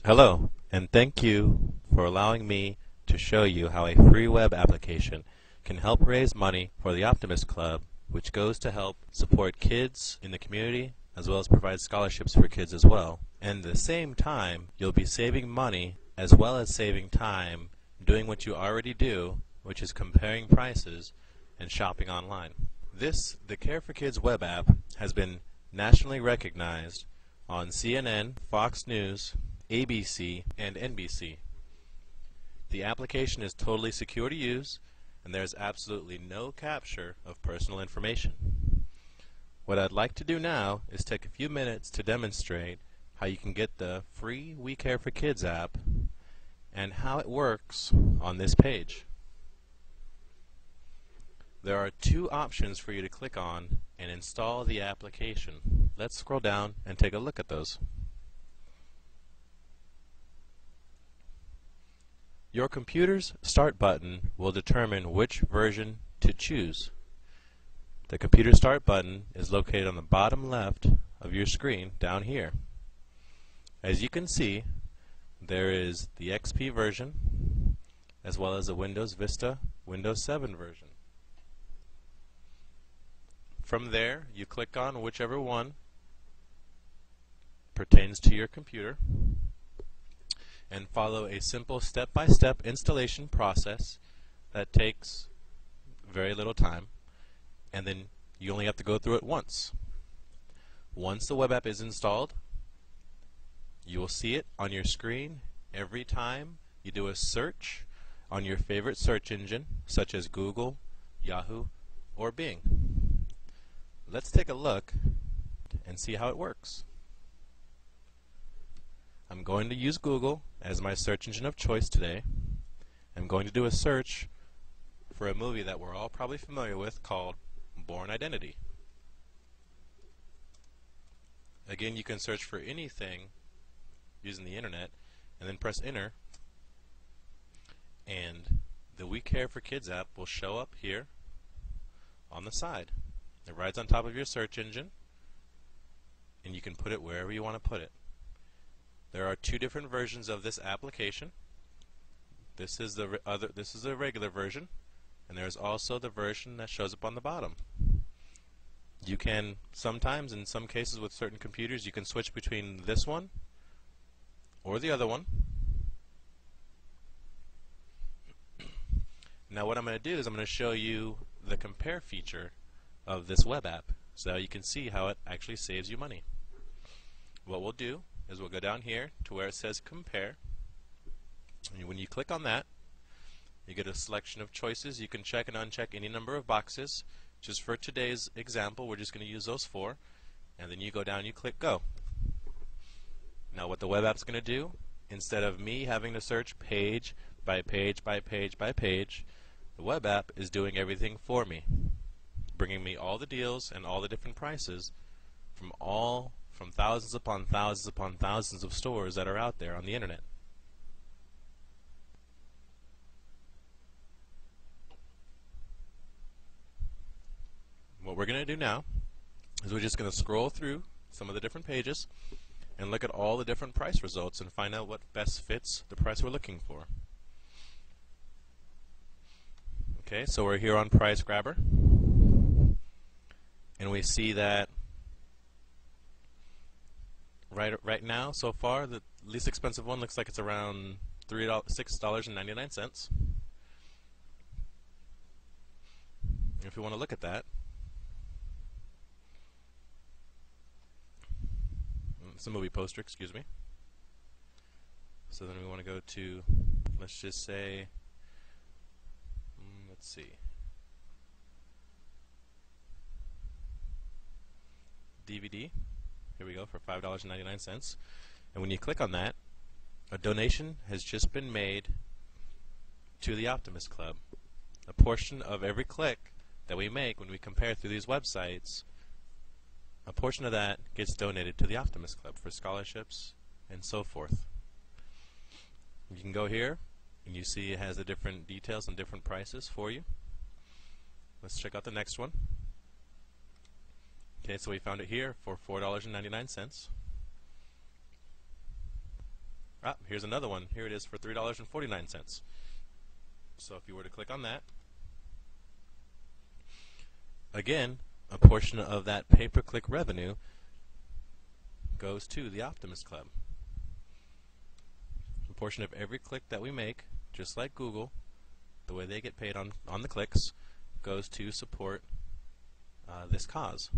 Hello, and thank you for allowing me to show you how a free web application can help raise money for the Optimist Club, which goes to help support kids in the community as well as provide scholarships for kids as well. And at the same time, you'll be saving money as well as saving time doing what you already do, which is comparing prices and shopping online. The Wecare4Kids web app has been nationally recognized on CNN, Fox News, ABC, and NBC. The application is totally secure to use, and there is absolutely no capture of personal information. What I'd like to do now is take a few minutes to demonstrate how you can get the free Wecare4Kids app and how it works on this page. There are two options for you to click on and install the application. Let's scroll down and take a look at those. Your computer's Start button will determine which version to choose. The computer Start button is located on the bottom left of your screen down here. As you can see, there is the XP version as well as the Windows Vista Windows 7 version. From there, you click on whichever one pertains to your computer and follow a simple step-by-step installation process that takes very little time, and then you only have to go through it once. Once the web app is installed, you will see it on your screen every time you do a search on your favorite search engine, such as Google, Yahoo, or Bing. Let's take a look and see how it works. I'm going to use Google as my search engine of choice today. I'm going to do a search for a movie that we're all probably familiar with called Born Identity. Again, you can search for anything using the internet and then press enter, and the Wecare4Kids app will show up here on the side. It rides on top of your search engine, and you can put it wherever you want to put it. There are two different versions of this application. This is the regular version, and there's also the version that shows up on the bottom. You can sometimes, in some cases with certain computers, you can switch between this one or the other one. Now what I'm going to do is I'm going to show you the compare feature of this web app so you can see how it actually saves you money. What we'll do is we'll go down here to where it says compare, and when you click on that, you get a selection of choices. You can check and uncheck any number of boxes. Just for today's example, we're just going to use those four, and then you go down and you click go. Now what the web app's going to do, instead of me having to search page by page by page by page, the web app is doing everything for me, bringing me all the deals and all the different prices from thousands upon thousands upon thousands of stores that are out there on the internet. What we're going to do now is we're just going to scroll through some of the different pages and look at all the different price results and find out what best fits the price we're looking for. Okay, so we're here on Price Grabber, and we see that right now, so far, the least expensive one looks like it's around $6.99. If you want to look at that, it's a movie poster, excuse me. So then we want to go to, let's just say, let's see, DVD. Here we go for $5.99. And when you click on that, a donation has just been made to the Optimist Club. A portion of every click that we make when we compare through these websites, a portion of that gets donated to the Optimist Club for scholarships and so forth. You can go here and you see it has the different details and different prices for you. Let's check out the next one. Okay, so we found it here for $4.99. Here's another one. Here it is for $3.49. So if you were to click on that, again, a portion of that pay-per-click revenue goes to the Optimist Club. A portion of every click that we make, just like Google, the way they get paid on the clicks, goes to support this cause.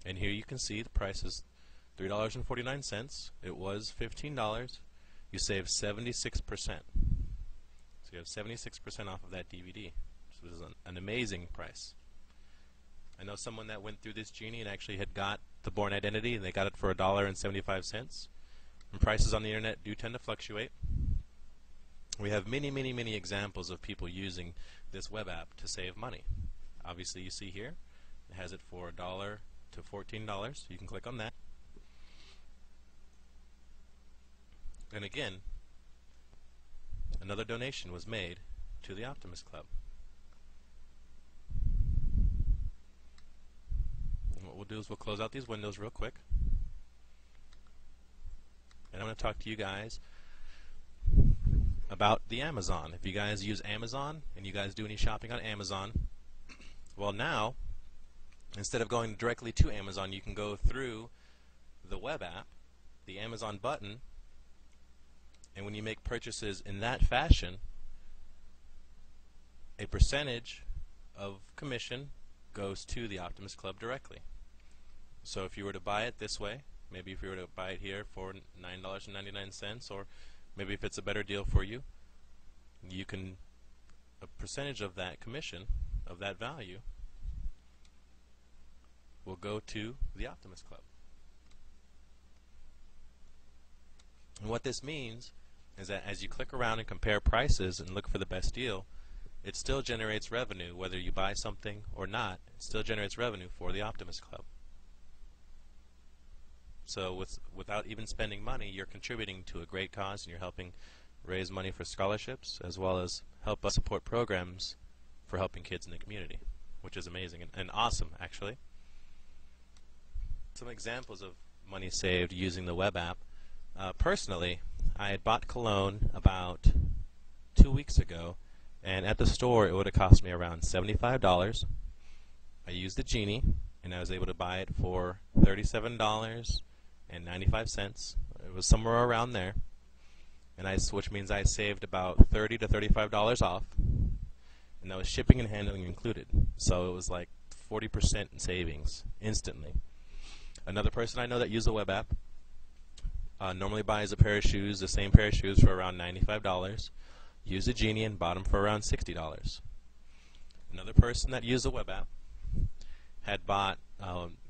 And here you can see the price is $3.49. It was $15. You save 76%. So you have 76% off of that DVD. So this is an amazing price. I know someone that went through this Genie and actually had got the Born Identity, and they got it for $1.75. And prices on the internet do tend to fluctuate. We have many, many, many examples of people using this web app to save money. Obviously, you see here, it has it for $1 to $14. You can click on that. And again, another donation was made to the Optimist Club. And what we'll do is we'll close out these windows real quick. And I'm going to talk to you guys about the Amazon. If you guys use Amazon and you guys do any shopping on Amazon, well, now instead of going directly to Amazon, you can go through the web app, the Amazon button, and when you make purchases in that fashion, a percentage of commission goes to the Optimist Club directly. So if you were to buy it this way, maybe if you were to buy it here for $9.99, or maybe if it's a better deal for you, you can, a percentage of that commission, of that value, will go to the Optimist Club. And what this means is that as you click around and compare prices and look for the best deal, it still generates revenue. Whether you buy something or not, it still generates revenue for the Optimist Club. So without even spending money, you're contributing to a great cause, and you're helping raise money for scholarships, as well as help us support programs for helping kids in the community, which is amazing and awesome, actually. Some examples of money saved using the web app. Personally, I had bought cologne about 2 weeks ago, and at the store it would have cost me around $75. I used the Genie, and I was able to buy it for $37.95. It was somewhere around there, and which means I saved about $30 to $35 off, and that was shipping and handling included. So it was like 40% in savings instantly. Another person I know that used the web app normally buys a pair of shoes, the same pair of shoes, for around $95. Used a Genie and bought them for around $60. Another person that used the web app had bought,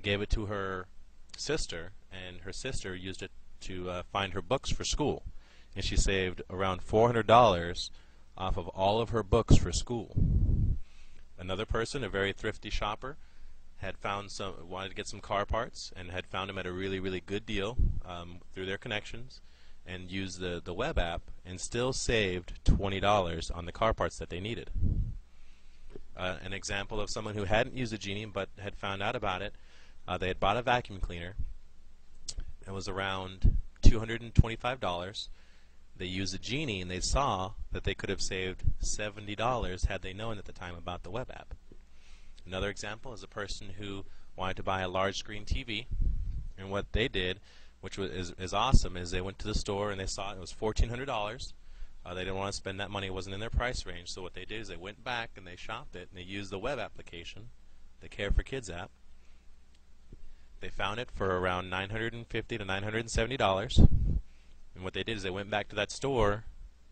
gave it to her sister, and her sister used it to find her books for school, and she saved around $400 off of all of her books for school. Another person, a very thrifty shopper, had found wanted to get some car parts, and had found them at a really, really good deal through their connections, and used the web app, and still saved $20 on the car parts that they needed. An example of someone who hadn't used a Genie but had found out about it, they had bought a vacuum cleaner. It was around $225. They used the Genie, and they saw that they could have saved $70 had they known at the time about the web app. Another example is a person who wanted to buy a large screen TV, and what they did, which is awesome, is they went to the store and they saw it was $1,400. They didn't want to spend that money; it wasn't in their price range. So what they did is they went back and they shopped it, and they used the web application, the Wecare4kidsapp. They found it for around $950 to $970, and what they did is they went back to that store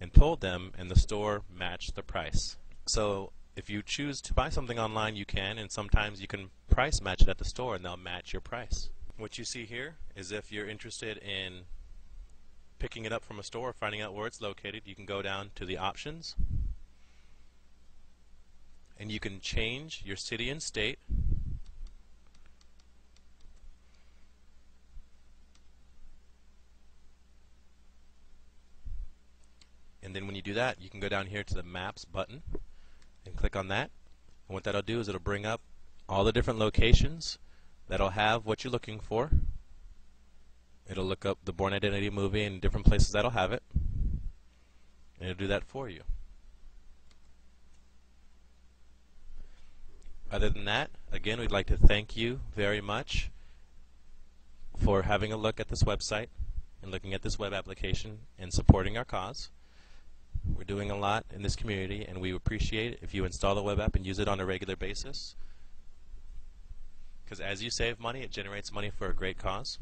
and told them, and the store matched the price. So if you choose to buy something online, you can, and sometimes you can price match it at the store, and they'll match your price. What you see here is if you're interested in picking it up from a store, finding out where it's located, you can go down to the options, and you can change your city and state. And then when you do that, you can go down here to the Maps button and click on that. And what that'll do is it'll bring up all the different locations that'll have what you're looking for. It'll look up the Born Identity movie in different places that'll have it. and it'll do that for you. Other than that, again, we'd like to thank you very much for having a look at this website and looking at this web application and supporting our cause. We're doing a lot in this community, and we appreciate it if you install the web app and use it on a regular basis, because as you save money, it generates money for a great cause.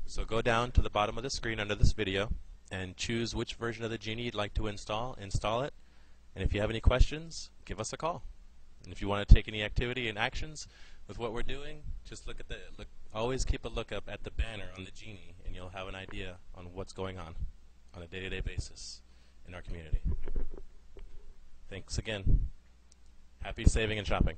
So go down to the bottom of the screen under this video and choose which version of the Genie you'd like to install it, and if you have any questions, give us a call. And if you want to take any activity and actions with what we're doing, just always keep a lookup at the banner on the Genie, and you'll have an idea on what's going on a day-to-day basis in our community. Thanks again. Happy saving and shopping.